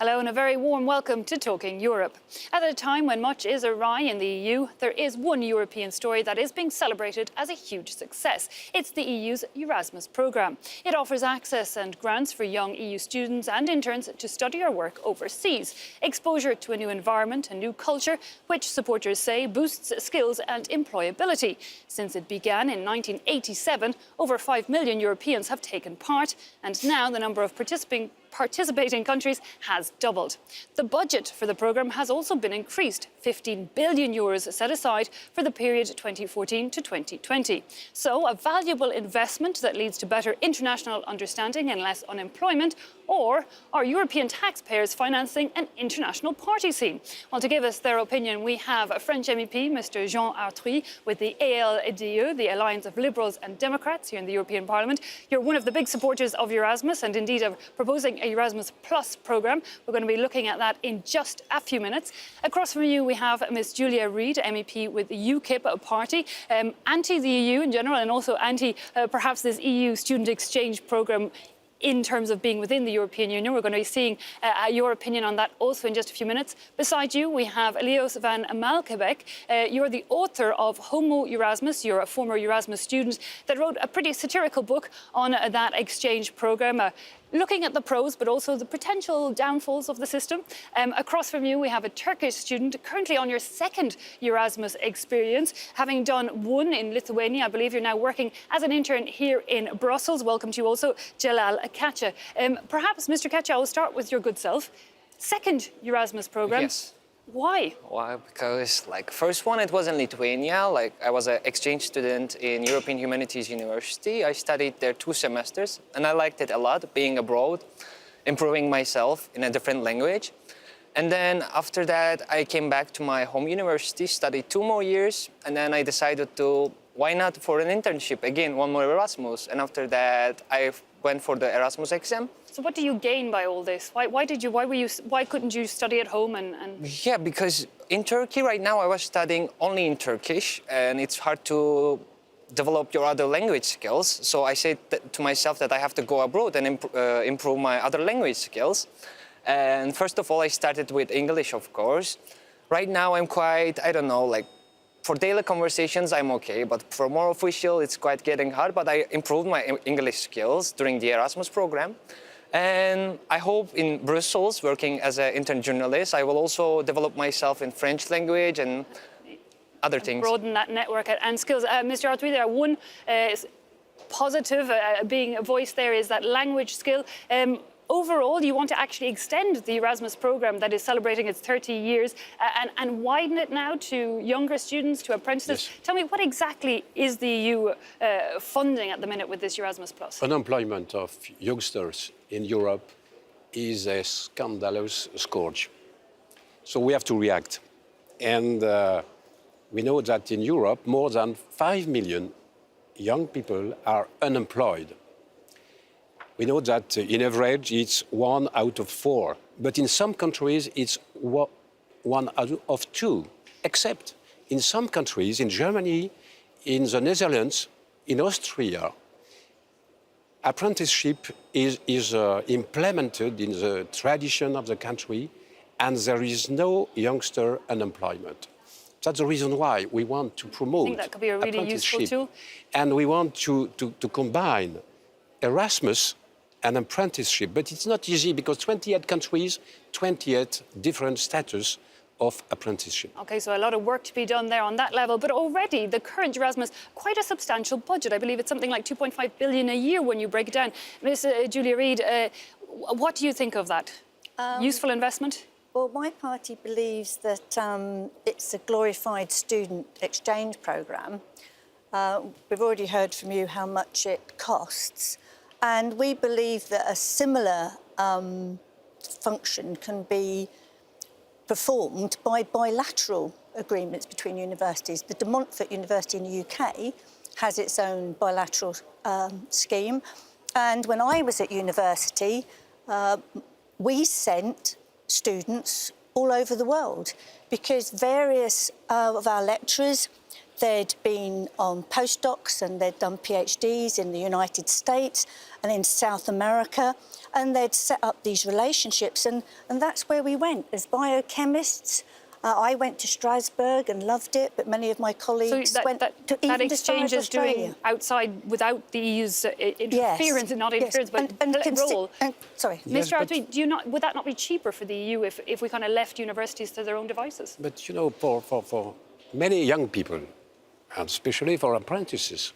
Hello and a very warm welcome to Talking Europe. At a time when much is awry in the EU, there is one European story that is being celebrated as a huge success. It's the EU's Erasmus programme. It offers access and grants for young EU students and interns to study or work overseas. Exposure to a new environment, a new culture, which supporters say boosts skills and employability. Since it began in 1987, over 5 million Europeans have taken part, and now the number of participating countries has doubled. The budget for the programme has also been increased, 15 billion euros set aside for the period 2014 to 2020. So a valuable investment that leads to better international understanding and less unemployment, or are European taxpayers financing an international party scene? Well, to give us their opinion, we have a French MEP, Mr. Jean Arthuis, with the ALDE, the Alliance of Liberals and Democrats here in the European Parliament. You're one of the big supporters of Erasmus and indeed of proposing a Erasmus Plus programme. We're going to be looking at that in just a few minutes. Across from you, we have Ms. Julia Reid, MEP with the UKIP party, anti the EU in general and also anti perhaps this EU student exchange programme in terms of being within the European Union. We're going to be seeing your opinion on that also in just a few minutes. Beside you, we have Leos van Malkebeek. You're the author of Homo Erasmus. You're a former Erasmus student that wrote a pretty satirical book on that exchange programme, looking at the pros, but also the potential downfalls of the system. Across from you, we have a Turkish student currently on your second Erasmus experience, having done one in Lithuania. I believe you're now working as an intern here in Brussels. Welcome to you also, Jalal Kacha. Perhaps, Mr. Kacha, I'll start with your good self. Second Erasmus programme. Yes. Why? Why? Because, first one, it was in Lithuania. I was an exchange student in European Humanities University. I studied there 2 semesters, and I liked it a lot, being abroad, improving myself in a different language. And then after that, I came back to my home university, studied 2 more years, and then I decided why not for an internship? Again, one more Erasmus. And after that, I went for the Erasmus exam. So what do you gain by all this? Why couldn't you study at home Yeah, because in Turkey right now I was studying only in Turkish, and it's hard to develop your other language skills. So I said to myself that I have to go abroad and improve my other language skills. And first of all, I started with English, of course. Right now I'm quite, for daily conversations, I'm okay, but for more official, it's quite getting hard. But I improved my English skills during the Erasmus program. And I hope in Brussels, working as an intern journalist, I will also develop myself in French language and other things. Broaden that network and skills. Mr. Arthuis, there one positive being voiced there is that language skill. Overall, you want to actually extend the Erasmus programme that is celebrating its 30 years and widen it now to younger students, to apprentices. Yes. Tell me, what exactly is the EU funding at the minute with this Erasmus Plus? Unemployment of youngsters in Europe is a scandalous scourge. So we have to react. And we know that in Europe, more than 5 million young people are unemployed. We know that in average it's 1 out of 4, but in some countries it's 1 out of 2, except in some countries, in Germany, in the Netherlands, in Austria, apprenticeship is implemented in the tradition of the country, and there is no youngster unemployment. That's the reason why we want to promote I think that could be a really useful tool. And we want to combine Erasmus and apprenticeship, but it's not easy because 28 countries, 28 different status of apprenticeship. OK, so a lot of work to be done there on that level, but already the current Erasmus, quite a substantial budget. I believe it's something like 2.5 billion a year when you break it down. Ms. Julia Reid, what do you think of that? Useful investment? Well, my party believes that it's a glorified student exchange programme. We've already heard from you how much it costs. And we believe that a similar function can be performed by bilateral agreements between universities. The De Montfort University in the UK has its own bilateral scheme. And when I was at university, we sent students all over the world because various of our lecturers they'd been on postdocs and they'd done PhDs in the United States and in South America, and they'd set up these relationships, and that's where we went as biochemists. I went to Strasbourg and loved it, but many of my colleagues went to even that exchange to is doing outside without the EU's interference, and not interference, but role. Sorry. Mr. Arthuis, would that not be cheaper for the EU if we kind of left universities to their own devices? But, you know, for many young people, and especially for apprentices,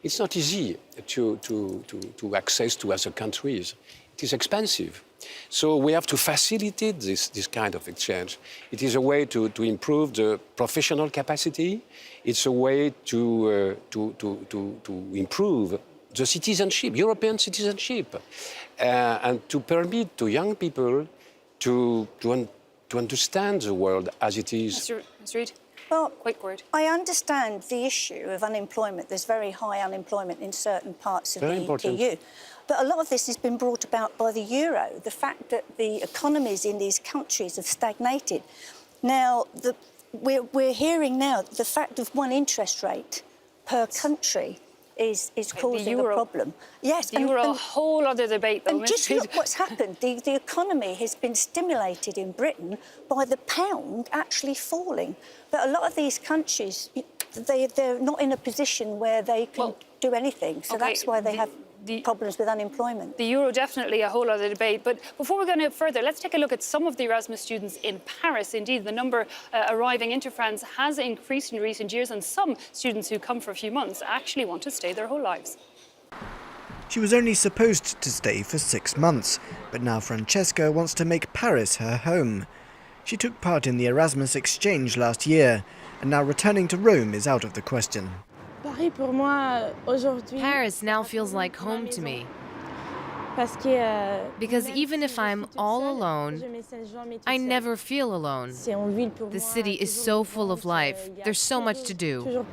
it's not easy to access to other countries. It is expensive. So we have to facilitate this kind of exchange. It is a way to improve the professional capacity. It's a way to improve the citizenship, European citizenship, and to permit to young people to understand the world as it is. Mr. Reid? Well, quick word. I understand the issue of unemployment. There's very high unemployment in certain parts of the EU. But a lot of this has been brought about by the euro, the fact that the economies in these countries have stagnated. Now, we're hearing now the fact of one interest rate per country is causing a problem. Yes, and a whole other debate, though. And just look what's happened. The economy has been stimulated in Britain by the pound actually falling. But a lot of these countries, they're not in a position where they can do anything. So that's why they have problems with unemployment. The euro, definitely a whole other debate. But before we go any further, let's take a look at some of the Erasmus students in Paris. Indeed, the number arriving into France has increased in recent years, and some students who come for a few months actually want to stay their whole lives. She was only supposed to stay for 6 months, but now Francesca wants to make Paris her home. She took part in the Erasmus exchange last year, and now returning to Rome is out of the question. Paris now feels like home to me. Because even if I'm all alone, I never feel alone. The city is so full of life. There's so much to do.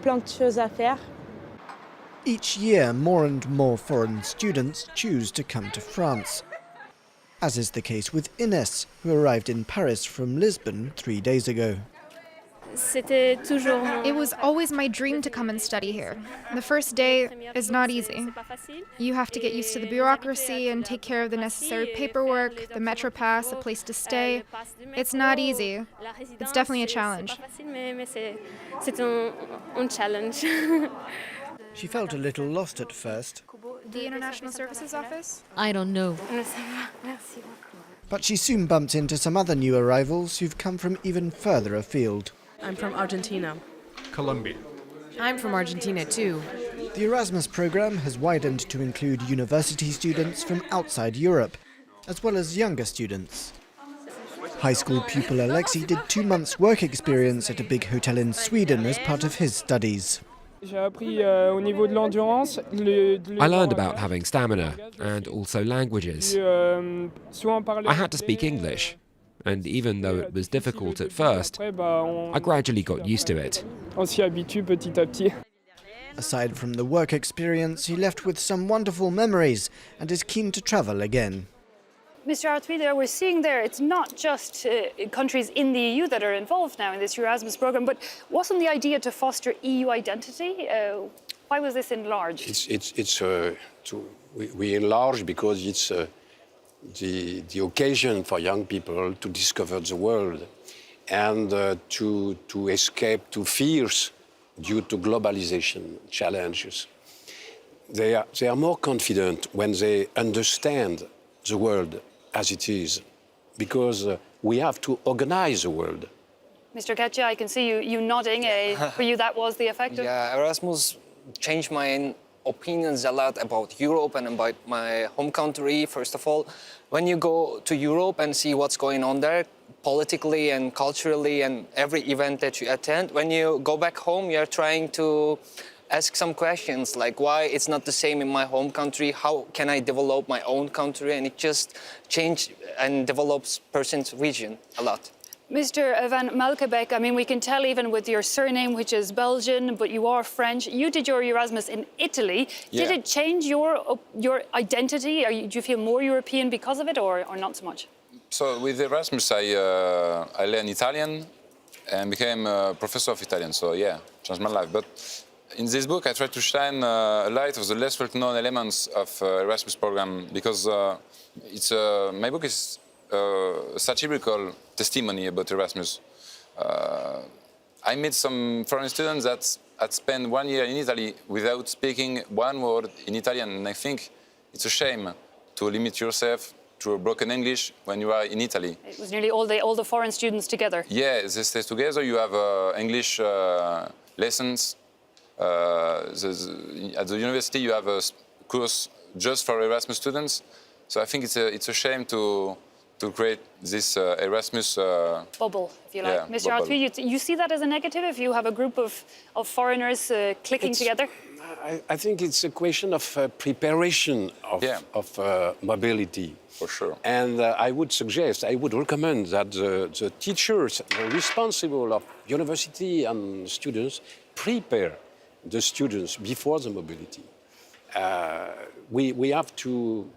Each year, more and more foreign students choose to come to France. As is the case with Ines, who arrived in Paris from Lisbon 3 days ago. It was always my dream to come and study here. The first day is not easy. You have to get used to the bureaucracy and take care of the necessary paperwork, the metro pass, a place to stay. It's not easy. It's definitely a challenge. She felt a little lost at first. The International Services Office? I don't know. But she soon bumped into some other new arrivals who've come from even further afield. I'm from Argentina. Colombia. I'm from Argentina too. The Erasmus program has widened to include university students from outside Europe, as well as younger students. High school pupil Alexei did 2 months' work experience at a big hotel in Sweden as part of his studies. I learned about having stamina and also languages. I had to speak English, and even though it was difficult at first, I gradually got used to it. Aside from the work experience, he left with some wonderful memories and is keen to travel again. Mr. Arthuis, there we're seeing there, it's not just countries in the EU that are involved now in this Erasmus program, but wasn't the idea to foster EU identity? Why was this enlarged? We enlarge because it's the occasion for young people to discover the world and to escape to fears due to globalization challenges. They are more confident when they understand the world as it is, because we have to organize the world. Mr. Ketcha, I can see you nodding. For you, that was the effect? Yeah, Erasmus changed my opinions a lot about Europe and about my home country, first of all. When you go to Europe and see what's going on there, politically and culturally, and every event that you attend, when you go back home, you're trying to ask some questions like why it's not the same in my home country, how can I develop my own country, and it just changes and develops person's region a lot. Mr. Van Malkebeek, I mean, we can tell even with your surname, which is Belgian, but you are French. You did your Erasmus in Italy. Did it change your identity? Do you feel more European because of it, or not so much? So with Erasmus, I learned Italian and became a professor of Italian. So yeah, changed my life. But in this book, I try to shine a light of the less well-known elements of Erasmus program because my book is a satirical testimony about Erasmus. I met some foreign students that had spent 1 year in Italy without speaking one word in Italian, and I think it's a shame to limit yourself to a broken English when you are in Italy. It was nearly all the foreign students together. Yeah, they stay together. You have English lessons. At the university, you have a course just for Erasmus students. So I think it's a shame to create this Erasmus bubble, if you like. Yeah, Mr. bubble. Arthuis, you see that as a negative if you have a group of foreigners clicking together? I think it's a question of preparation of mobility. For sure. And I would recommend that the teachers responsible of university and students prepare the students before the mobility. We have to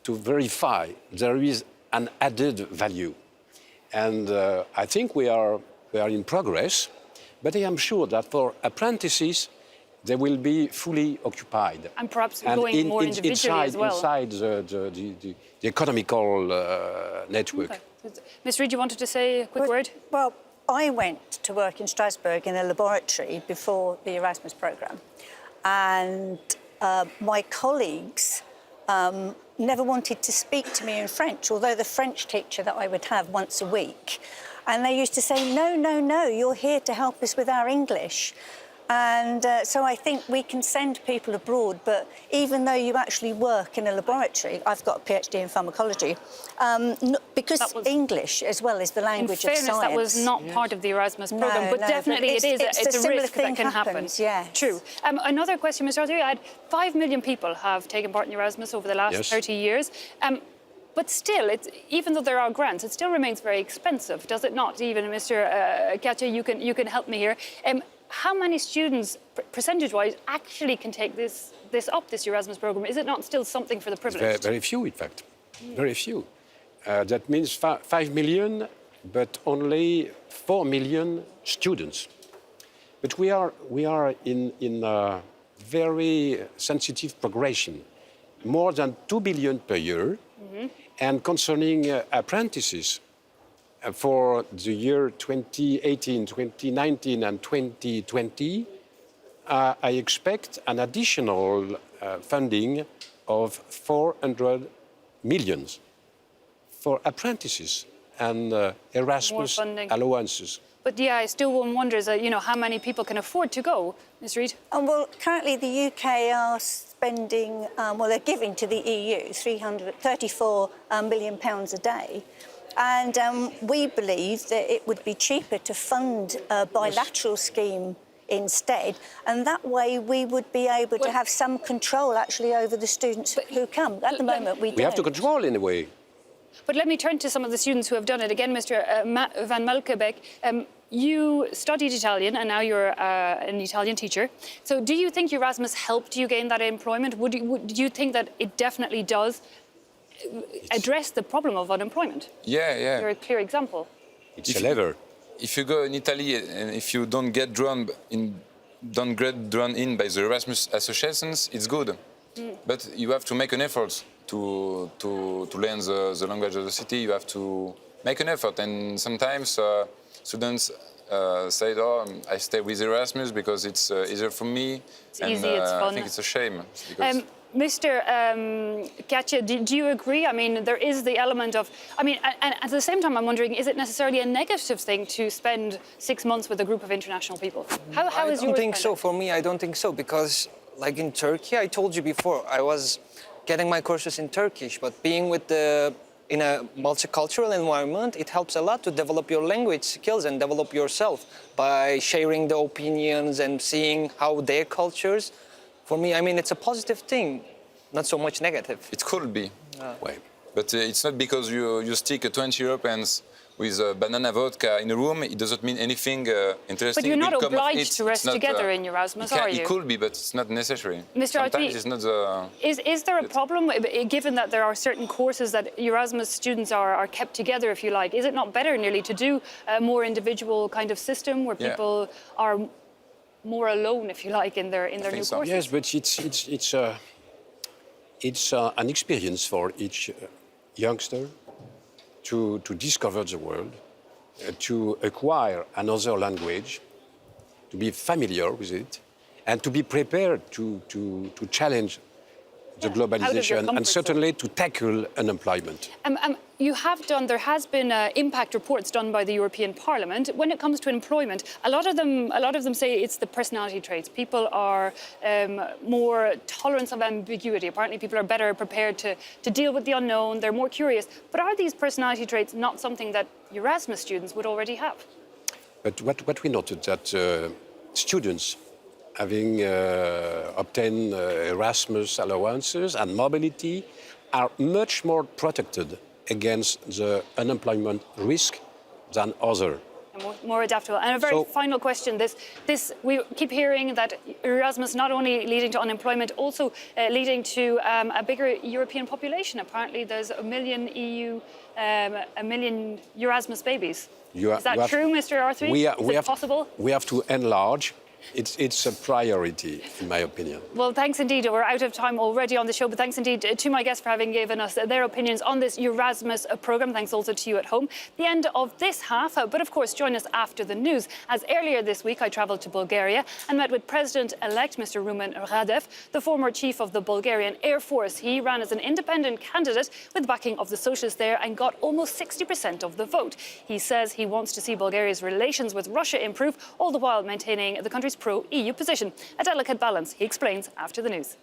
verify there is an added value. And I think we are in progress, but I am sure that for apprentices, they will be fully occupied. And perhaps going more individually as well. Inside the economical network. Okay. Ms. Reid, you wanted to say a quick word? Well, I went to work in Strasbourg in a laboratory before the Erasmus programme. And my colleagues never wanted to speak to me in French, although the French teacher that I would have once a week. And they used to say, no, you're here to help us with our English. And so I think we can send people abroad, but even though you actually work in a laboratory, I've got a PhD in pharmacology, because English as well is the language of science. In fairness, that was not part of the Erasmus programme, but definitely but it's a risk that can happen. Yes. True. Another question, Mr. Arthuis, I had 5 million people have taken part in Erasmus over the last 30 years. But still, even though there are grants, it still remains very expensive, does it not? Even Mr. Katja, you can help me here. How many students, percentage-wise, actually can take this Erasmus programme? Is it not still something for the privileged? Very few, in fact. Very few. That means 5 million, but only 4 million students. But we are in a very sensitive progression. More than 2 billion per year. And concerning apprentices, for the year 2018, 2019 and 2020, I expect an additional funding of 400 million for apprentices and Erasmus allowances. But yeah, I still wonders, how many people can afford to go, Ms. Reid? Well, currently the UK are spending, they're giving to the EU 34 million pounds a day. And we believe that it would be cheaper to fund a bilateral scheme instead, and that way we would be able to have some control actually over the students who come. At the moment, we don't. We have to control in a way. But let me turn to some of the students who have done it. Again, Mr. Van Melkebeek, you studied Italian and now you're an Italian teacher. So do you think Erasmus helped you gain that employment? Do you think that it definitely does address the problem of unemployment? Yeah. You're a clear example. It's a lever. If you go in Italy and if you don't get drawn in by the Erasmus associations, it's good. But you have to make an effort to learn the language of the city. You have to make an effort, and sometimes students say, I stay with Erasmus because it's easier for me. It's easy, it's fun. I think it's a shame. Mr. Katja, do you agree? I mean, there is the element of, and at the same time, I'm wondering, is it necessarily a negative thing to spend 6 months with a group of international people? How is yours? I don't think so. For me, I don't think so, because like in Turkey, I told you before, I was getting my courses in Turkish, but being in a multicultural environment, it helps a lot to develop your language skills and develop yourself by sharing the opinions and seeing how their cultures. For me, it's a positive thing, not so much negative. It could be, but it's not because you stick 20 Europeans with banana vodka in a room, it doesn't mean anything interesting. But you're not obliged to rest together in Erasmus, are you? It could be, but it's not necessary. Mr. Arthuis, it's not the... Is there a problem, given that there are certain courses that Erasmus students are kept together, if you like? Is it not better nearly to do a more individual kind of system where people are more alone, if you like, in their new so. courses. Yes, but it's an experience for each youngster to discover the world, to acquire another language, to be familiar with it, and to be prepared to challenge the globalization and certainly to tackle unemployment. There has been impact reports done by the European Parliament. When it comes to employment, a lot of them say it's the personality traits. People are more tolerant of ambiguity. Apparently people are better prepared to deal with the unknown. They're more curious. But are these personality traits not something that Erasmus students would already have? But what we noted that students having obtained Erasmus allowances and mobility are much more protected against the unemployment risk than others. More adaptable. And a very final question. We keep hearing that Erasmus not only leading to unemployment, also leading to a bigger European population. Apparently there's a million Erasmus babies. Is that true, Mr. Arthur? Is it possible? We have to enlarge. It's a priority, in my opinion. Well, thanks indeed. We're out of time already on the show, but thanks indeed to my guests for having given us their opinions on this Erasmus programme. Thanks also to you at home. The end of this half, but of course, join us after the news. As earlier this week, I travelled to Bulgaria and met with President-elect Mr. Rumen Radev, the former chief of the Bulgarian Air Force. He ran as an independent candidate with backing of the socialists there and got almost 60% of the vote. He says he wants to see Bulgaria's relations with Russia improve, all the while maintaining the country's pro-EU position. A delicate balance, he explains after the news.